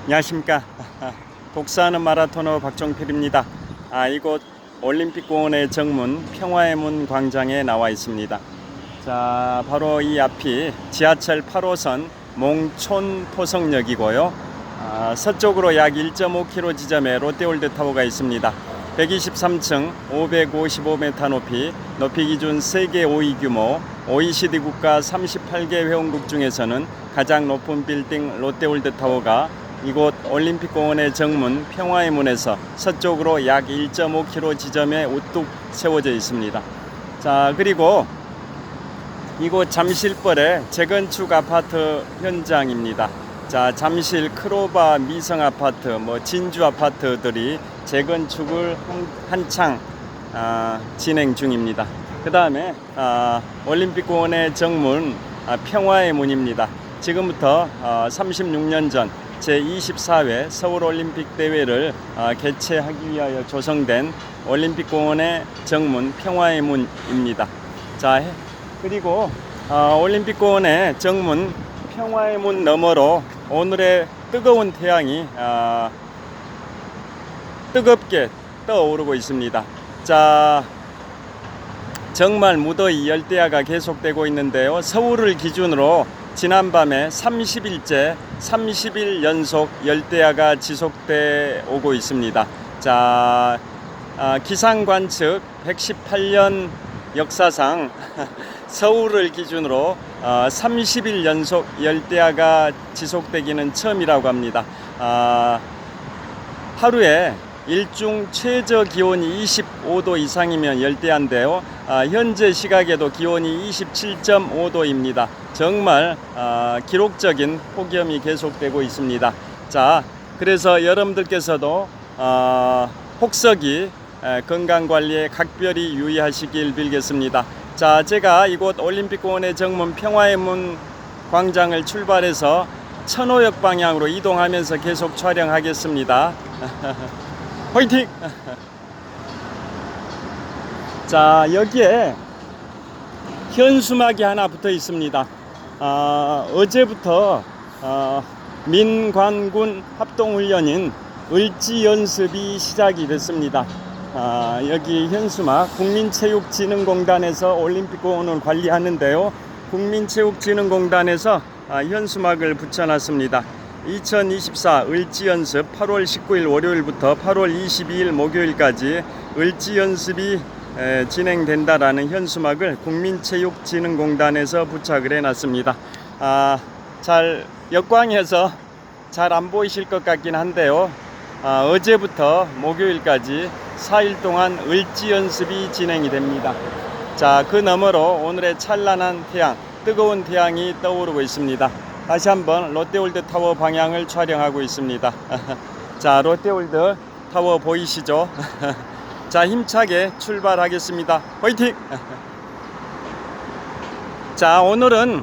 안녕하십니까. 독서하는 마라토너 박종필입니다. 이곳 올림픽공원의 정문 평화의 문 광장에 나와 있습니다. 자, 바로 이 앞이 지하철 8호선 몽촌포성역이고요. 서쪽으로 약 1.5km 지점에 롯데월드타워가 있습니다. 123층 555m 높이 기준 세계 5위 규모 OECD 국가 38개 회원국 중에서는 가장 높은 빌딩 롯데월드타워가 이곳 올림픽공원의 정문 평화의 문에서 서쪽으로 약 1.5km 지점에 우뚝 세워져 있습니다. 자, 그리고 이곳 잠실벌의 재건축 아파트 현장입니다. 자, 잠실 크로바 미성 아파트, 진주 아파트들이 재건축을 한창 진행 중입니다. 그 다음에 올림픽공원의 정문 평화의 문입니다. 지금부터 36년 전 제24회 서울올림픽 대회를 개최하기 위하여 조성된 올림픽공원의 정문 평화의 문입니다. 자, 그리고 올림픽공원의 정문 평화의 문 너머로 오늘의 뜨거운 태양이 뜨겁게 떠오르고 있습니다. 자, 정말 무더위 열대야가 계속되고 있는데요. 서울을 기준으로 지난밤에 30일 연속 열대야가 지속돼 오고 있습니다. 자, 기상관측 118년 역사상 서울을 기준으로 30일 연속 열대야가 지속되기는 처음이라고 합니다. 하루에 일중 최저 기온이 25도 이상이면 열대야인데요. 현재 시각에도 기온이 27.5도입니다. 정말 기록적인 폭염이 계속되고 있습니다. 자, 그래서 여러분들께서도 혹서기 건강관리에 각별히 유의하시길 빌겠습니다. 자, 제가 이곳 올림픽공원의 정문 평화의 문 광장을 출발해서 천호역 방향으로 이동하면서 계속 촬영하겠습니다. 화이팅! 자, 여기에 현수막이 하나 붙어 있습니다. 어제부터 민관군 합동훈련인 을지연습이 시작이 됐습니다. 여기 현수막 국민체육진흥공단에서 올림픽공원을 관리하는데요. 국민체육진흥공단에서 현수막을 붙여놨습니다. 2024 을지연습 8월 19일 월요일부터 8월 22일 목요일까지 을지연습이 진행된다라는 현수막을 국민체육진흥공단에서 부착을 해놨습니다. 잘 역광해서 잘 안 보이실 것 같긴 한데요. 어제부터 목요일까지 4일 동안 을지연습이 진행이 됩니다. 자, 그 너머로 오늘의 찬란한 태양, 뜨거운 태양이 떠오르고 있습니다. 다시 한번 롯데월드타워 방향을 촬영하고 있습니다. 자, 롯데월드타워 보이시죠? 자, 힘차게 출발하겠습니다. 화이팅! 자, 오늘은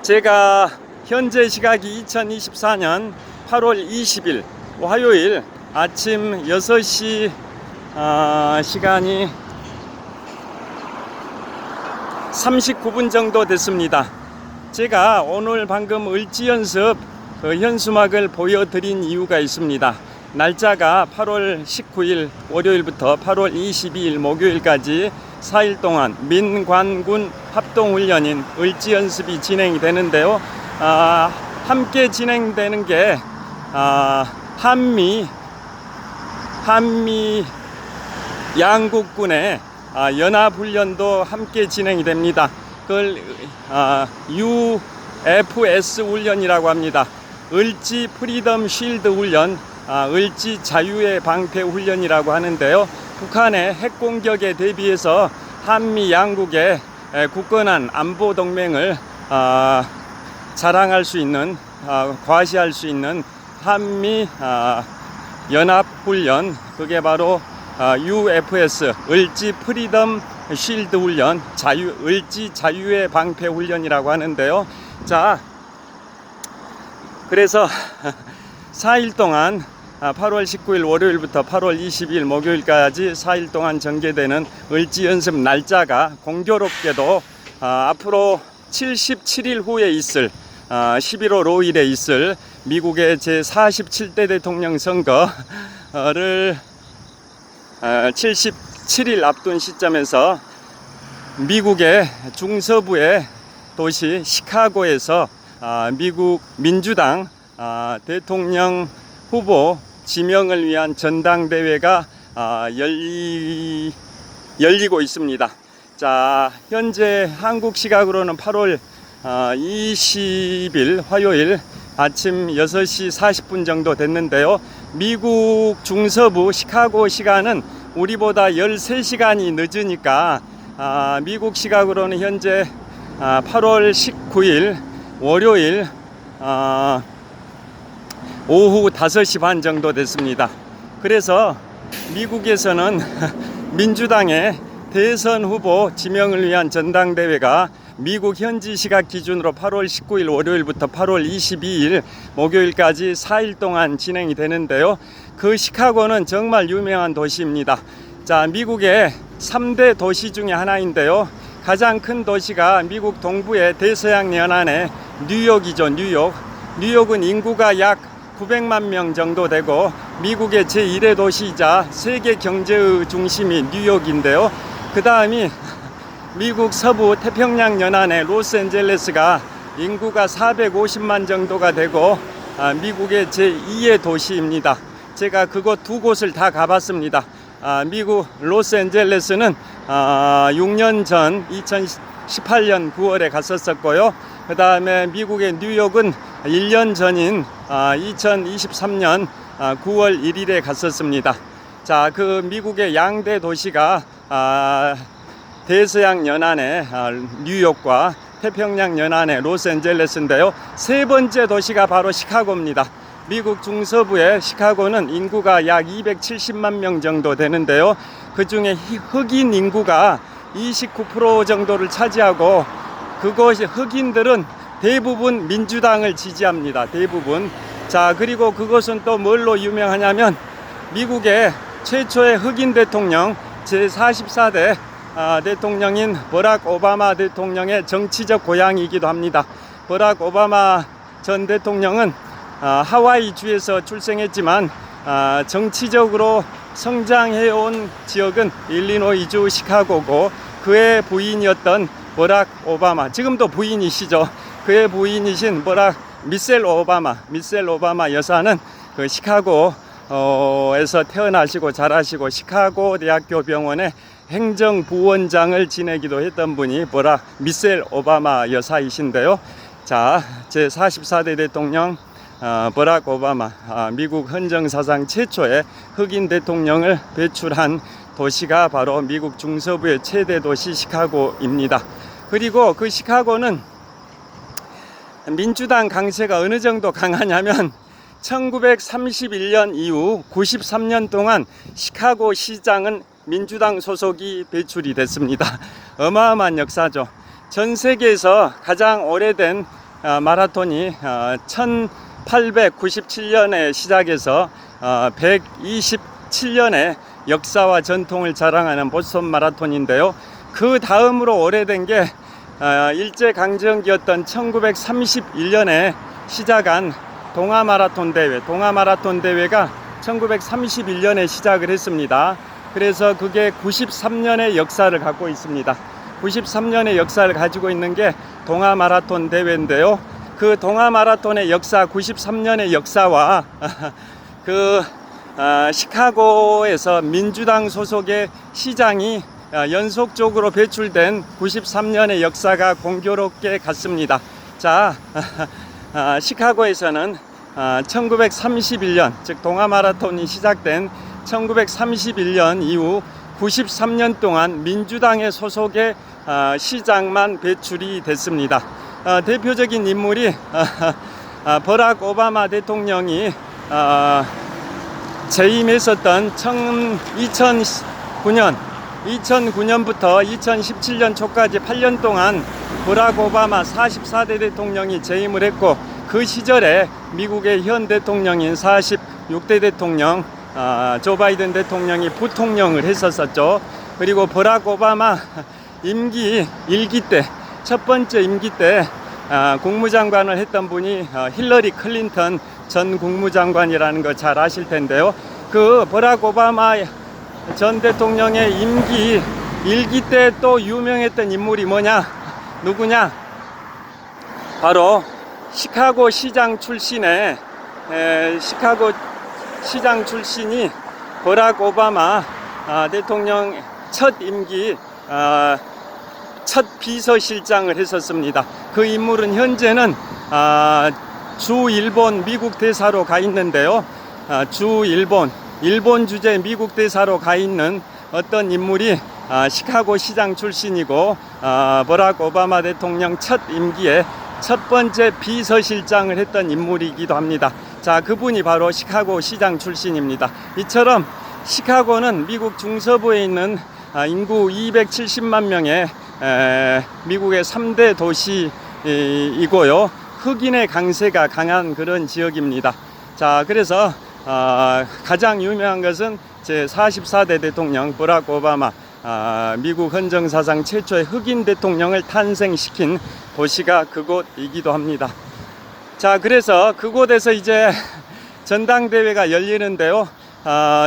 제가 현재 시각이 2024년 8월 20일 화요일 아침 6시 시간이 39분 정도 됐습니다. 제가 오늘 방금 을지연습 현수막을 보여드린 이유가 있습니다. 날짜가 8월 19일 월요일부터 8월 22일 목요일까지 4일 동안 민관군 합동훈련인 을지연습이 진행이 되는데요. 함께 진행되는 게 한미 양국군의 연합훈련도 함께 진행이 됩니다. 그걸 UFS 훈련이라고 합니다. 을지 프리덤 쉴드 훈련, 을지 자유의 방패 훈련이라고 하는데요. 북한의 핵 공격에 대비해서 한미 양국의 굳건한 안보 동맹을 자랑할 수 있는, 과시할 수 있는 한미 연합 훈련, 그게 바로 UFS 을지 프리덤 쉴드 훈련, 을지 자유의 방패 훈련이라고 하는데요. 자, 그래서 4일 동안 8월 19일 월요일부터 8월 22일 목요일까지 4일 동안 전개되는 을지연습 날짜가 공교롭게도 앞으로 77일 후에 있을 11월 5일에 있을 미국의 제47대 대통령 선거를 77일 앞둔 시점에서 미국의 중서부의 도시 시카고에서 미국 민주당 대통령 후보 지명을 위한 전당대회가 열리고 있습니다. 자, 현재 한국 시각으로는 8월 20일 화요일 아침 6시 40분 정도 됐는데요. 미국 중서부 시카고 시간은 우리보다 13시간이 늦으니까 미국 시각으로는 현재 8월 19일 월요일 오후 5시 반 정도 됐습니다. 그래서 미국에서는 민주당의 대선 후보 지명을 위한 전당대회가 미국 현지 시각 기준으로 8월 19일 월요일부터 8월 22일 목요일까지 4일 동안 진행이 되는데요. 그 시카고는 정말 유명한 도시입니다. 자, 미국의 3대 도시 중에 하나인데요. 가장 큰 도시가 미국 동부의 대서양 연안의 뉴욕이죠. 뉴욕은 인구가 약 900만 명 정도 되고 미국의 제1의 도시이자 세계 경제의 중심이 뉴욕인데요. 그 다음이 미국 서부 태평양 연안의 로스앤젤레스가 인구가 450만 정도가 되고 미국의 제2의 도시입니다. 제가 그곳 두 곳을 다 가봤습니다. 미국 로스앤젤레스는 6년 전 2018년 9월에 갔었고요. 그 다음에 미국의 뉴욕은 1년 전인 2023년 9월 1일에 갔었습니다. 자, 그 미국의 양대 도시가 대서양 연안의 뉴욕과 태평양 연안의 로스앤젤레스인데요. 세 번째 도시가 바로 시카고입니다. 미국 중서부의 시카고는 인구가 약 270만 명 정도 되는데요. 그 중에 흑인 인구가 29% 정도를 차지하고 그것이 흑인들은 대부분 민주당을 지지합니다. 대부분. 자, 그리고 그것은 또 뭘로 유명하냐면 미국의 최초의 흑인 대통령 제44대 대통령인 버락 오바마 대통령의 정치적 고향이기도 합니다. 버락 오바마 전 대통령은 하와이주에서 출생했지만 정치적으로 성장해온 지역은 일리노이주 시카고고 그의 부인이었던 버락 오바마, 지금도 부인이시죠. 그의 부인이신 미셀 오바마 여사는 그 시카고에서 태어나시고 자라시고 시카고 대학교 병원의 행정부원장을 지내기도 했던 분이 미셀 오바마 여사이신데요. 자, 제44대 대통령 버락 오바마, 미국 헌정사상 최초의 흑인 대통령을 배출한 도시가 바로 미국 중서부의 최대 도시 시카고입니다. 그리고 그 시카고는 민주당 강세가 어느 정도 강하냐면 1931년 이후 93년 동안 시카고 시장은 민주당 소속이 배출이 됐습니다. 어마어마한 역사죠. 전 세계에서 가장 오래된 마라톤이 1897년에 시작해서 127년의 역사와 전통을 자랑하는 보스턴 마라톤인데요. 그 다음으로 오래된 게 일제강점기였던 1931년에 시작한 동아마라톤 대회가 1931년에 시작을 했습니다. 그래서 그게 93년의 역사를 갖고 있습니다. 93년의 역사를 가지고 있는 게 동아마라톤 대회인데요. 그 동아마라톤의 역사, 93년의 역사와 시카고에서 민주당 소속의 시장이 연속적으로 배출된 93년의 역사가 공교롭게 같습니다. 자, 시카고에서는 1931년, 즉 동아마라톤이 시작된 1931년 이후 93년 동안 민주당의 소속의 시장만 배출이 됐습니다. 대표적인 인물이 버락 오바마 대통령이 재임했었던 2009년부터 2017년 초까지 8년 동안 버락 오바마 44대 대통령이 재임을 했고 그 시절에 미국의 현 대통령인 46대 대통령 조 바이든 대통령이 부통령을 했었죠. 그리고 버락 오바마 임기 1기 때, 첫 번째 임기 때 국무장관을 했던 분이 힐러리 클린턴 전 국무장관이라는 거 잘 아실 텐데요. 그 버락 오바마 전 대통령의 임기 1기 때 또 유명했던 인물이 뭐냐? 누구냐? 바로 시카고 시장 출신의 시카고 시장 출신이 버락 오바마 대통령 첫 임기 첫 비서실장을 했었습니다. 그 인물은 현재는 주 일본 미국 대사로 가 있는데요. 주 일본 주재 미국 대사로 가 있는 어떤 인물이 시카고 시장 출신이고 버락 오바마 대통령 첫 임기에 첫 번째 비서실장을 했던 인물이기도 합니다. 자, 그분이 바로 시카고 시장 출신입니다. 이처럼 시카고는 미국 중서부에 있는 인구 270만 명의 미국의 3대 도시이고요. 흑인의 강세가 강한 그런 지역입니다. 자, 그래서 가장 유명한 것은 제44대 대통령 버락 오바마, 미국 헌정사상 최초의 흑인 대통령을 탄생시킨 도시가 그곳이기도 합니다. 자, 그래서 그곳에서 이제 전당대회가 열리는데요.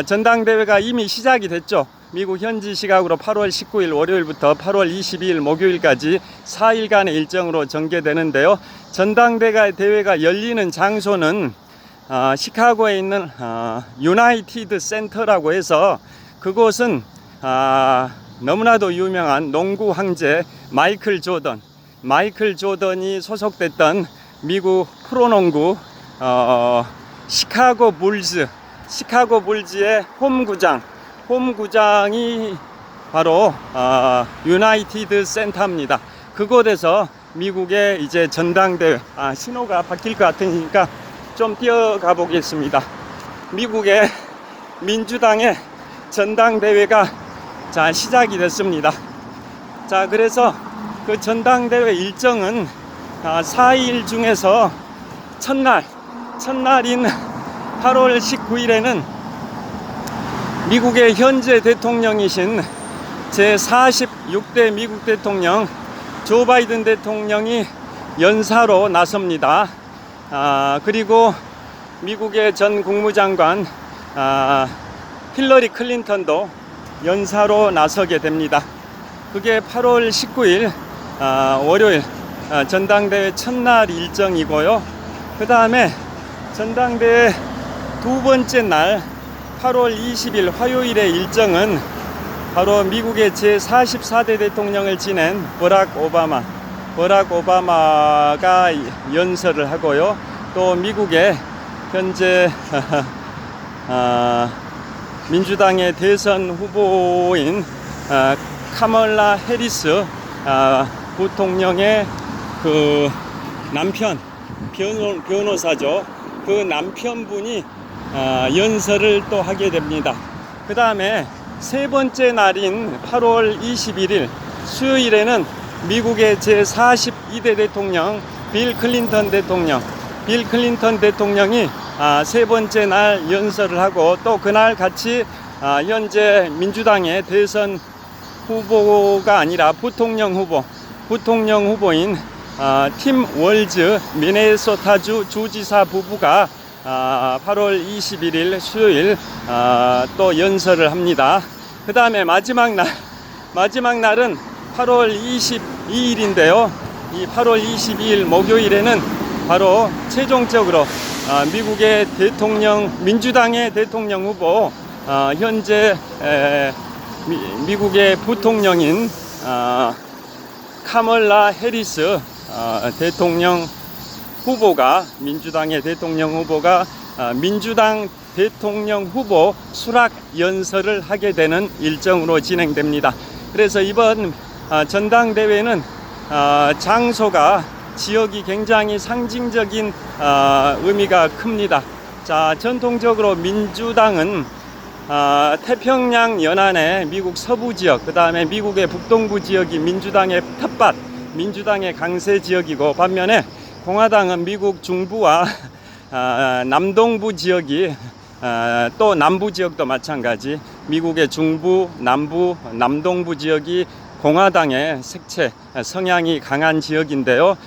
전당대회가 이미 시작이 됐죠. 미국 현지 시각으로 8월 19일 월요일부터 8월 22일 목요일까지 4일간의 일정으로 전개되는데요. 전당대회가 열리는 장소는 시카고에 있는 유나이티드 센터라고 해서 그곳은 너무나도 유명한 농구 황제 마이클 조던이 소속됐던 미국 프로농구 시카고 불즈의 홈구장이 바로 유나이티드 센터입니다. 그곳에서 미국의 이제 전당대회, 신호가 바뀔 것 같으니까 좀 뛰어가 보겠습니다. 미국의 민주당의 전당대회가 시작이 됐습니다. 자, 그래서 그 전당대회 일정은 4일 중에서 첫날인 8월 19일에는 미국의 현재 대통령이신 제46대 미국 대통령 조 바이든 대통령이 연사로 나섭니다. 그리고 미국의 전 국무장관 힐러리 클린턴도 연사로 나서게 됩니다. 그게 8월 19일 월요일 전당대회 첫날 일정이고요. 그 다음에 전당대회 두 번째 날 8월 20일 화요일의 일정은 바로 미국의 제44대 대통령을 지낸 버락 오바마가 연설을 하고요. 또 미국의 현재 민주당의 대선 후보인 카멀라 해리스 부통령의 그 남편 변호사죠. 그 남편분이 연설을 또 하게 됩니다. 그 다음에 세 번째 날인 8월 21일 수요일에는 미국의 제42대 대통령 빌 클린턴 대통령이 세 번째 날 연설을 하고 또 그날 같이 현재 민주당의 대선 후보가 아니라 부통령 후보인 팀 월즈 미네소타주 주지사 부부가 8월 21일 수요일 또 연설을 합니다. 그 다음에 마지막 날은 8월 22일인데요. 이 8월 22일 목요일에는 바로 최종적으로 미국의 민주당의 대통령 후보 현재 미국의 부통령인 카멀라 해리스 대통령 후보가 민주당의 대통령 후보가 민주당 대통령 후보 수락 연설을 하게 되는 일정으로 진행됩니다. 그래서 이번 전당대회는 장소가 지역이 굉장히 상징적인 의미가 큽니다. 자, 전통적으로 민주당은 태평양 연안의 미국 서부 지역, 그 다음에 미국의 북동부 지역이 민주당의 텃밭, 민주당의 강세 지역이고, 반면에 공화당은 미국 중부와 남동부 지역이 또 남부 지역도 마찬가지, 미국의 중부, 남부, 남동부 지역이 공화당의 색채, 성향이 강한 지역인데요.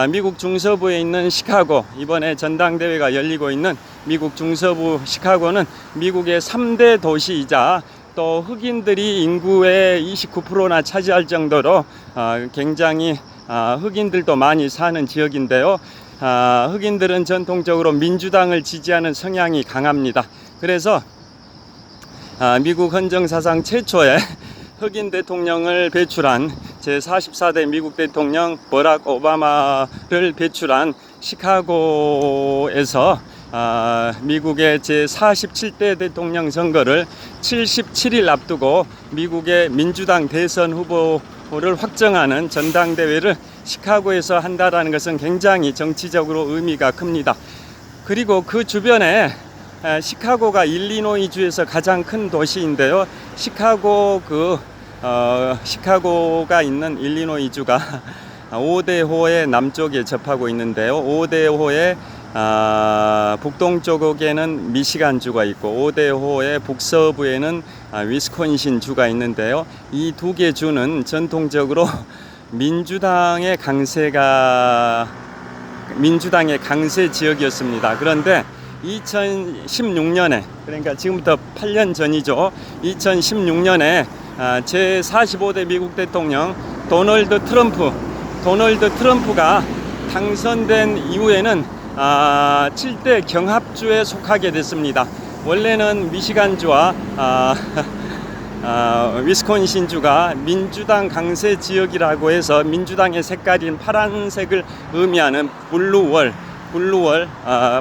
미국 중서부에 있는 시카고, 이번에 전당대회가 열리고 있는 미국 중서부 시카고는 미국의 3대 도시이자 또 흑인들이 인구의 29%나 차지할 정도로 굉장히 흑인들도 많이 사는 지역인데요. 흑인들은 전통적으로 민주당을 지지하는 성향이 강합니다. 그래서 미국 헌정사상 최초의 흑인 대통령을 배출한 제44대 미국 대통령 버락 오바마를 배출한 시카고에서 미국의 제47대 대통령 선거를 77일 앞두고 미국의 민주당 대선 후보를 확정하는 전당대회를 시카고에서 한다라는 것은 굉장히 정치적으로 의미가 큽니다. 그리고 그 주변에 시카고가 일리노이주에서 가장 큰 도시인데요. 시카고가 있는 일리노이주가 오데호의 남쪽에 접하고 있는데요. 오데호의 북동쪽에는 미시간주가 있고 오데호의 북서부에는 위스콘신주가 있는데요. 이 두 개 주는 전통적으로 민주당의 강세 지역이었습니다. 그런데 2016년에, 그러니까 지금부터 8년 전이죠. 2016년에 제45대 미국 대통령 도널드 트럼프가 당선된 이후에는 7대 경합주에 속하게 됐습니다. 원래는 미시간주와 위스콘신주가 민주당 강세 지역이라고 해서 민주당의 색깔인 파란색을 의미하는 블루월,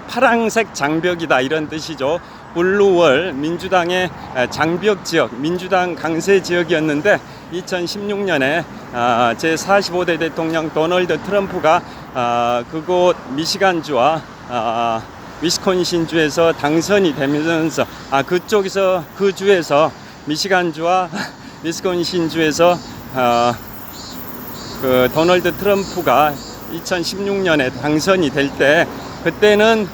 파랑색 장벽이다 이런 뜻이죠. 블루월, 민주당의 장벽 지역, 민주당 강세 지역이었는데 2016년에 제45대 대통령 도널드 트럼프가 그곳 미시간주와 위스콘신주에서 당선이 되면서 그 주에서 미시간주와 위스콘신주에서 그 도널드 트럼프가 2016년에 당선이 될 때 그때는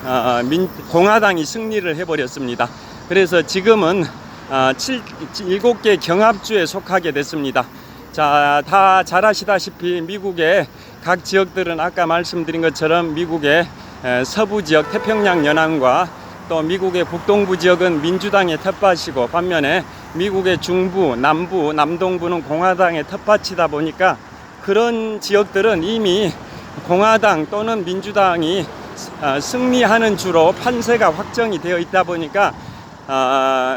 공화당이 승리를 해버렸습니다. 그래서 지금은 7개 경합주에 속하게 됐습니다. 자, 다 잘 아시다시피 미국의 각 지역들은 아까 말씀드린 것처럼 미국의 서부 지역 태평양 연안과 또 미국의 북동부 지역은 민주당의 텃밭이고 반면에 미국의 중부, 남부, 남동부는 공화당의 텃밭이다 보니까 그런 지역들은 이미 공화당 또는 민주당이 승리하는 주로 판세가 확정이 되어 있다 보니까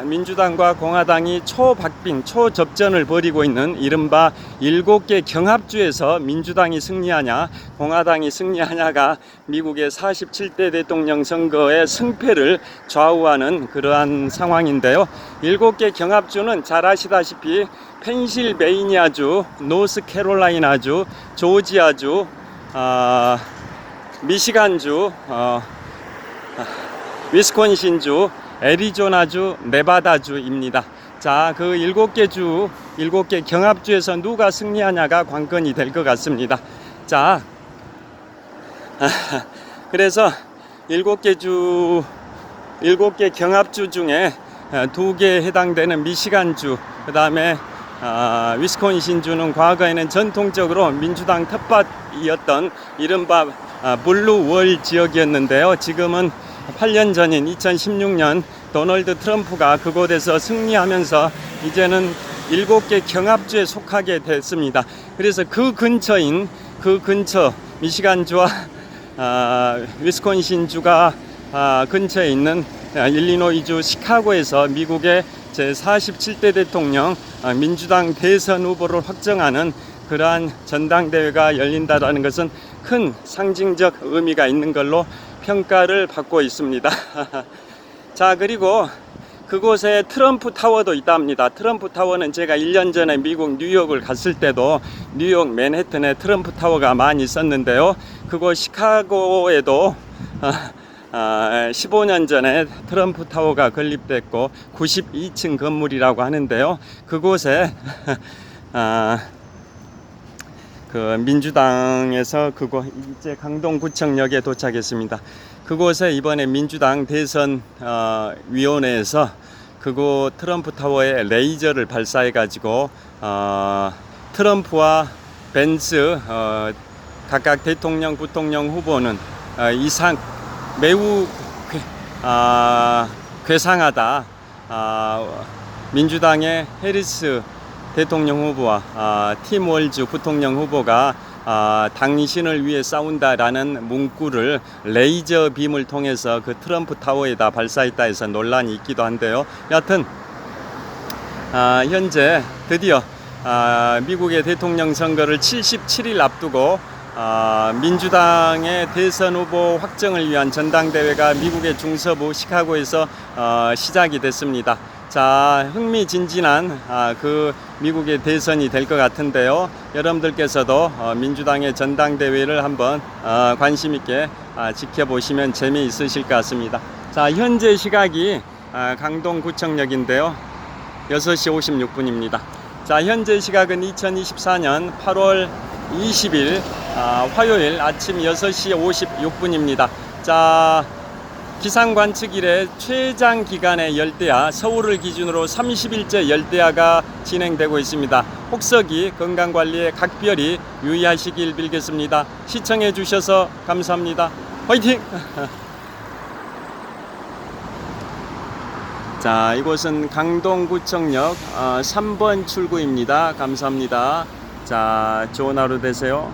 민주당과 공화당이 초접전을 벌이고 있는 이른바 7개 경합주에서 민주당이 승리하냐 공화당이 승리하냐가 미국의 47대 대통령 선거의 승패를 좌우하는 그러한 상황인데요. 7개 경합주는 잘 아시다시피 펜실베이니아주, 노스캐롤라이나주, 조지아주, 미시간주, 위스콘신주, 애리조나주, 네바다주입니다. 자, 그 7개 경합주에서 누가 승리하냐가 관건이 될 것 같습니다. 자, 그래서 7개 경합주 중에 2개에 해당되는 미시간주, 그 다음에 위스콘신주는 과거에는 전통적으로 민주당 텃밭이었던 이른바 블루월 지역이었는데요. 지금은 8년 전인 2016년 도널드 트럼프가 그곳에서 승리하면서 이제는 7개 경합주에 속하게 됐습니다. 그래서 그 근처 미시간주와 위스콘신주가 근처에 있는 일리노이주 시카고에서 미국의 제47대 대통령 민주당 대선 후보를 확정하는 그러한 전당대회가 열린다라는 것은 큰 상징적 의미가 있는 걸로 평가를 받고 있습니다. 자, 그리고 그곳에 트럼프 타워도 있답니다. 트럼프 타워는 제가 1년 전에 미국 뉴욕을 갔을 때도 뉴욕 맨해튼에 트럼프 타워가 많이 있었는데요. 그곳 시카고에도 15년 전에 트럼프 타워가 건립됐고 92층 건물이라고 하는데요. 그곳에 그 민주당에서 이제 강동구청역에 도착했습니다. 그곳에 이번에 민주당 대선 위원회에서 그곳 트럼프 타워에 레이저를 발사해 가지고 트럼프와 벤츠 각각 대통령, 부통령 후보는 이상 매우 괴상하다. 민주당의 해리스 대통령 후보와 팀 월즈 부통령 후보가 당신을 위해 싸운다라는 문구를 레이저 빔을 통해서 그 트럼프 타워에다 발사했다 해서 논란이 있기도 한데요. 여하튼 현재 드디어 미국의 대통령 선거를 77일 앞두고 민주당의 대선 후보 확정을 위한 전당대회가 미국의 중서부 시카고에서 시작이 됐습니다. 자, 흥미진진한 그 미국의 대선이 될 것 같은데요. 여러분들께서도 민주당의 전당대회를 한번 관심 있게 지켜보시면 재미있으실 것 같습니다. 자, 현재 시각이 강동구청역인데요. 6시 56분입니다. 자, 현재 시각은 2024년 8월 20일 화요일 아침 6시 56분입니다. 자, 기상관측 이래 최장 기간의 열대야, 서울을 기준으로 30일째 열대야가 진행되고 있습니다. 혹서기 건강관리에 각별히 유의하시길 빌겠습니다. 시청해 주셔서 감사합니다. 화이팅! 자, 이곳은 강동구청역 3번 출구입니다. 감사합니다. 자, 좋은 하루 되세요.